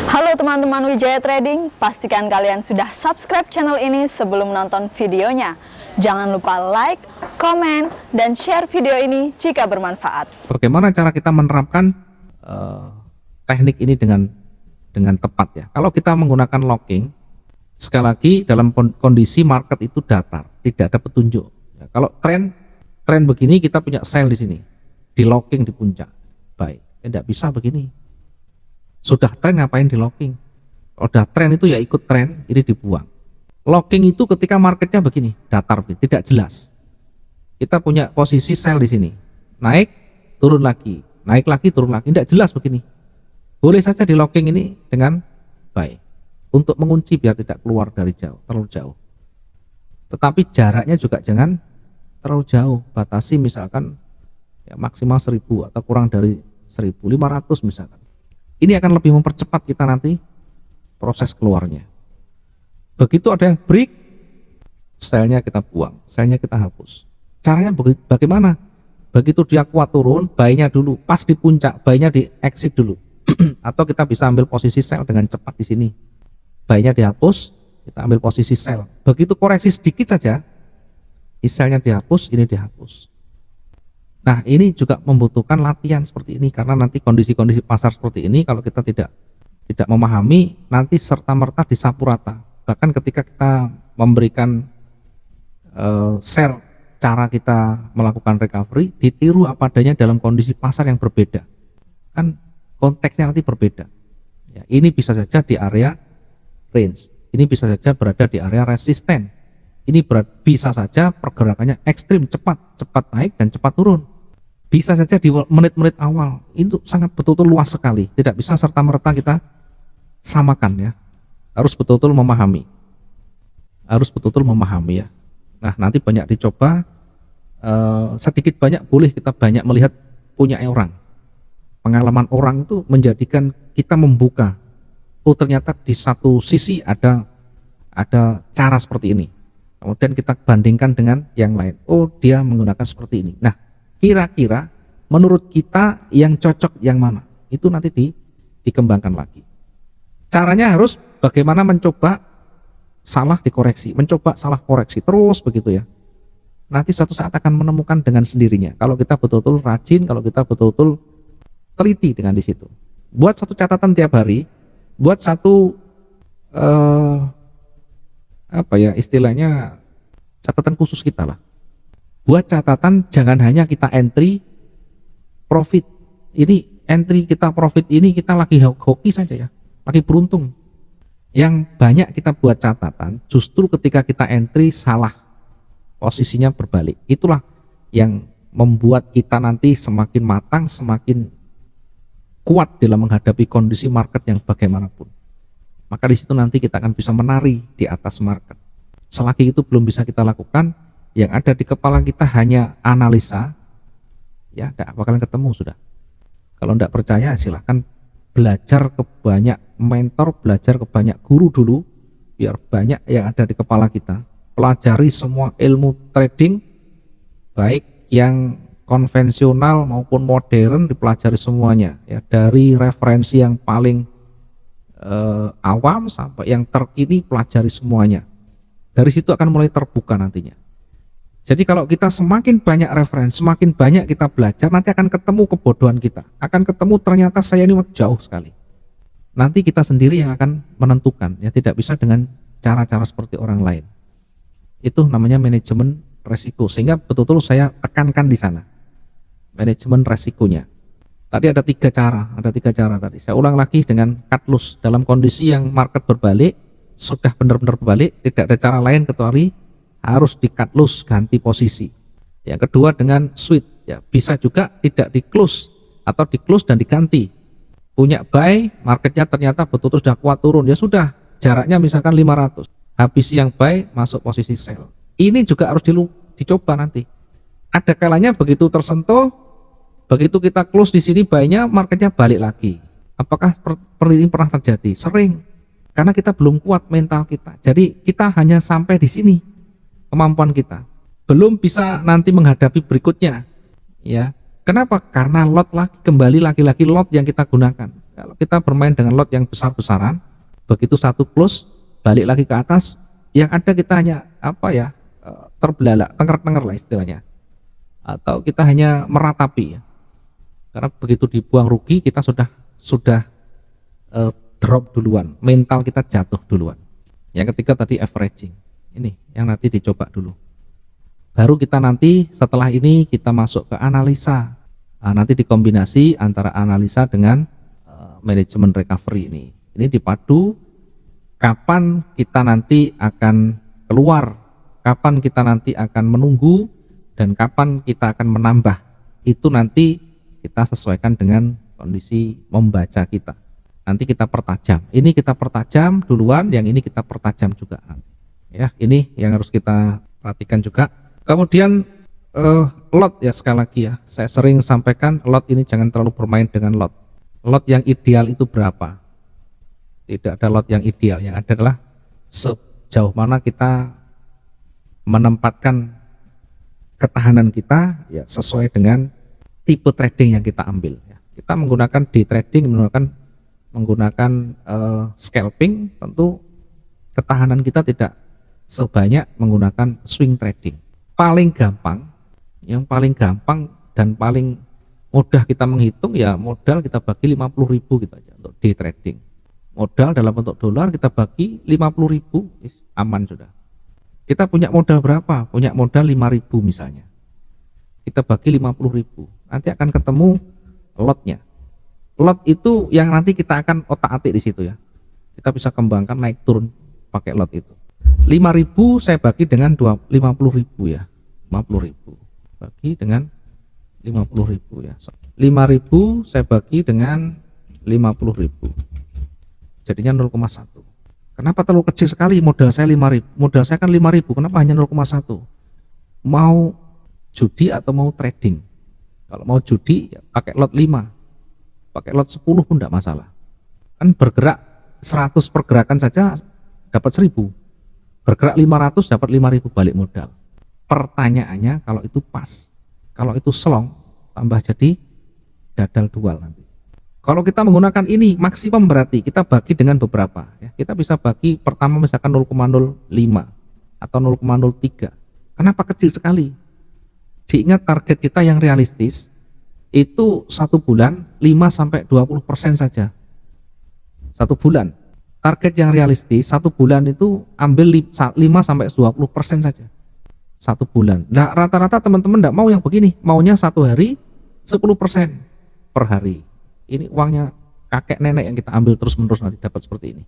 Halo teman-teman Wijaya Trading, pastikan kalian sudah subscribe channel ini sebelum menonton videonya. Jangan lupa like, komen, dan share video ini jika bermanfaat. Bagaimana cara kita menerapkan teknik ini dengan tepat ya? Kalau kita menggunakan locking, sekali lagi dalam kondisi market itu datar, tidak ada petunjuk. Ya, kalau tren begini kita punya sell di sini, di locking di puncak, baik, tidak bisa begini. Sudah tren ngapain di locking? Udah tren itu ya ikut tren, ini dibuang. Locking itu ketika marketnya begini, datar, tidak jelas. Kita punya posisi sell di sini, naik, turun lagi, naik lagi, turun lagi, tidak jelas begini. Boleh saja di locking ini dengan baik, untuk mengunci biar tidak keluar dari terlalu jauh. Tetapi jaraknya juga jangan terlalu jauh, batasi misalkan ya maksimal 1000 atau kurang dari 1500 misalkan. Ini akan lebih mempercepat kita nanti proses keluarnya. Begitu ada yang break, selnya kita buang, selnya kita hapus. Caranya bagaimana? Begitu dia kuat turun, buy-nya dulu, pas di puncak, buy-nya di exit dulu. Atau kita bisa ambil posisi sell dengan cepat di sini. Buy-nya dihapus, kita ambil posisi sell. Begitu koreksi sedikit saja, selnya dihapus, ini dihapus. Nah, ini juga membutuhkan latihan seperti ini karena nanti kondisi-kondisi pasar seperti ini kalau kita tidak memahami nanti serta-merta disapu rata. Bahkan ketika kita memberikan share cara kita melakukan recovery, ditiru apa adanya dalam kondisi pasar yang berbeda. Kan konteksnya nanti berbeda. Ya, ini bisa saja di area range, ini bisa saja berada di area resisten. Ini bisa saja pergerakannya ekstrim, cepat naik dan cepat turun. Bisa saja di menit-menit awal, itu sangat betul-betul luas sekali. Tidak bisa serta-merta kita samakan ya. Harus betul-betul memahami. Harus betul-betul memahami ya. Nah, nanti banyak dicoba, sedikit banyak boleh kita banyak melihat punya orang. Pengalaman orang itu menjadikan kita membuka. Oh, ternyata di satu sisi ada cara seperti ini. Kemudian kita bandingkan dengan yang lain. Oh, dia menggunakan seperti ini. Nah, kira-kira menurut kita yang cocok yang mana? Itu nanti dikembangkan lagi. Caranya harus bagaimana mencoba salah dikoreksi, mencoba salah koreksi, terus begitu ya. Nanti suatu saat akan menemukan dengan sendirinya. Kalau kita betul-betul rajin, kalau kita betul-betul teliti dengan di situ. Buat satu catatan tiap hari, buat satu istilahnya catatan khusus kita lah. Buat catatan jangan hanya kita entry profit. Ini entry kita profit ini kita lagi hoki saja ya, lagi beruntung. Yang banyak kita buat catatan justru ketika kita entry salah, posisinya berbalik. Itulah yang membuat kita nanti semakin matang, semakin kuat dalam menghadapi kondisi market yang bagaimanapun. Maka di situ nanti kita akan bisa menari di atas market. Selagi itu belum bisa kita lakukan, yang ada di kepala kita hanya analisa, ya tidak bakalan ketemu sudah. Kalau tidak percaya silahkan belajar ke banyak mentor, belajar ke banyak guru dulu, biar banyak yang ada di kepala kita. Pelajari semua ilmu trading, baik yang konvensional maupun modern, dipelajari semuanya ya, dari referensi yang paling awam sampai yang terkini, pelajari semuanya. Dari situ akan mulai terbuka nantinya. Jadi kalau kita semakin banyak referensi, semakin banyak kita belajar, nanti akan ketemu kebodohan kita, akan ketemu ternyata saya ini jauh sekali. Nanti kita sendiri yang akan menentukan, ya tidak bisa dengan cara-cara seperti orang lain. Itu namanya manajemen resiko, sehingga betul-betul saya tekankan di sana manajemen resikonya. Tadi ada tiga cara tadi. Saya ulang lagi dengan cut loss dalam kondisi yang market berbalik, sudah benar-benar berbalik, tidak ada cara lain kecuali harus di cut loss, ganti posisi. Yang kedua dengan switch, ya bisa juga tidak di close atau di close dan diganti. Punya buy, marketnya ternyata betul-betul sudah kuat turun, ya sudah jaraknya misalkan 500. Habis yang buy, masuk posisi sell. Ini juga harus dicoba nanti. Ada kalanya begitu tersentuh, begitu kita close di sini buy-nya, marketnya balik lagi. Apakah ini pernah terjadi? Sering. Karena kita belum kuat mental kita. Jadi kita hanya sampai di sini kemampuan kita. Belum bisa nanti menghadapi berikutnya. Ya. Kenapa? Karena lot lagi kembali lagi lot yang kita gunakan. Kalau kita bermain dengan lot yang besar-besaran, begitu satu close, balik lagi ke atas, yang ada kita hanya terbelalak, tenger-tenger lah istilahnya, atau kita hanya meratapi ya. Karena begitu dibuang rugi kita sudah drop duluan, mental kita jatuh duluan. Yang ketiga tadi averaging, ini yang nanti dicoba dulu. Baru kita nanti setelah ini kita masuk ke analisa. Nah, nanti dikombinasi antara analisa dengan manajemen recovery ini. Ini dipadu kapan kita nanti akan keluar, kapan kita nanti akan menunggu, dan kapan kita akan menambah. Itu nanti kita sesuaikan dengan kondisi membaca kita. Nanti kita pertajam. Ini kita pertajam duluan, yang ini kita pertajam juga. Ya, ini yang harus kita perhatikan juga. Kemudian lot ya, sekali lagi ya, saya sering sampaikan lot ini jangan terlalu bermain dengan lot. Lot yang ideal itu berapa? Tidak ada lot yang ideal, yang ada adalah sejauh mana kita menempatkan ketahanan kita ya sesuai dengan tipe trading yang kita ambil. Kita menggunakan day trading, menggunakan scalping, tentu ketahanan kita tidak sebanyak menggunakan swing trading. Yang paling gampang dan paling mudah kita menghitung ya modal kita bagi 50.000 gitu aja untuk day trading. Modal dalam bentuk dolar kita bagi 50.000, aman sudah. Kita punya modal berapa? Punya modal 5.000 misalnya. Kita bagi 50.000, nanti akan ketemu lotnya. Lot itu yang nanti kita akan otak-atik di situ ya. Kita bisa kembangkan naik turun pakai lot itu. 5.000 saya bagi dengan 50.000 ya. 50.000 bagi dengan 50.000 ya. 5.000 saya bagi dengan 50.000. Jadinya 0,1. Kenapa terlalu kecil sekali modal saya 5.000? Modal saya kan 5.000, kenapa hanya 0,1? Mau judi atau mau trading? Kalau mau judi ya pakai lot 5. Pakai lot 10 pun tidak masalah. Kan bergerak 100 pergerakan saja dapat 1.000. Bergerak 500 dapat 5.000 balik modal. Pertanyaannya kalau itu pas. Kalau itu selong tambah jadi dadal dual nanti. Kalau kita menggunakan ini maksimum berarti kita bagi dengan beberapa ya. Kita bisa bagi pertama misalkan 0,05 atau 0,03. Kenapa kecil sekali? Diingat target kita yang realistis itu 1 bulan 5-20% saja. 1 bulan. Target yang realistis 1 bulan itu ambil 5-20% saja. 1 bulan. Nah, rata-rata teman-teman tidak mau yang begini, maunya 1 hari 10% per hari. Ini uangnya kakek nenek yang kita ambil terus-menerus nanti dapat seperti ini.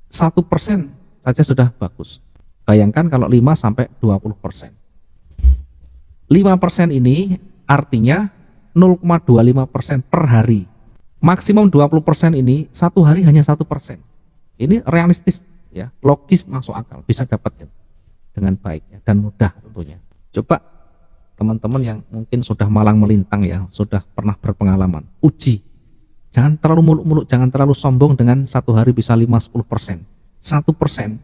1% saja sudah bagus. Bayangkan kalau 5-20%. 5% ini artinya 0,25% per hari. Maksimum 20% ini 1 hari hanya 1%. Ini realistis ya, logis, masuk akal, bisa dapat dengan baik ya, dan mudah tentunya. Coba teman-teman yang mungkin sudah malang melintang ya, sudah pernah berpengalaman, uji. Jangan terlalu muluk-muluk, jangan terlalu sombong dengan 1 hari bisa 5-10%. 1%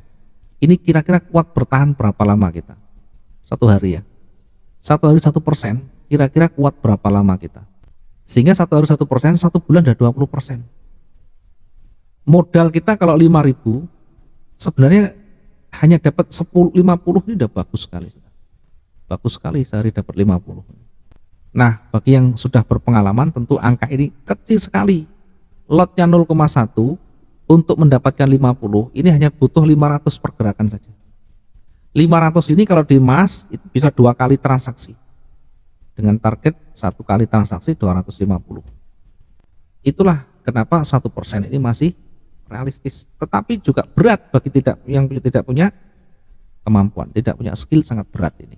ini kira-kira kuat bertahan berapa lama kita? 1 hari ya. 1 hari 1% kira-kira kuat berapa lama kita? Sehingga 1 hari 1%, 1 bulan sudah 20%. Modal kita kalau 5.000 sebenarnya hanya dapat 50 ini udah bagus sekali. Bagus sekali sehari dapat 50. Nah, bagi yang sudah berpengalaman tentu angka ini kecil sekali. Lotnya 0,1 untuk mendapatkan 50 ini hanya butuh 500 pergerakan saja. 500 ini kalau di emas itu bisa 2 kali transaksi. Dengan target 1 kali transaksi 250. Itulah kenapa 1% ini masih realistis. Tetapi juga berat bagi yang tidak punya kemampuan, tidak punya skill, sangat berat ini.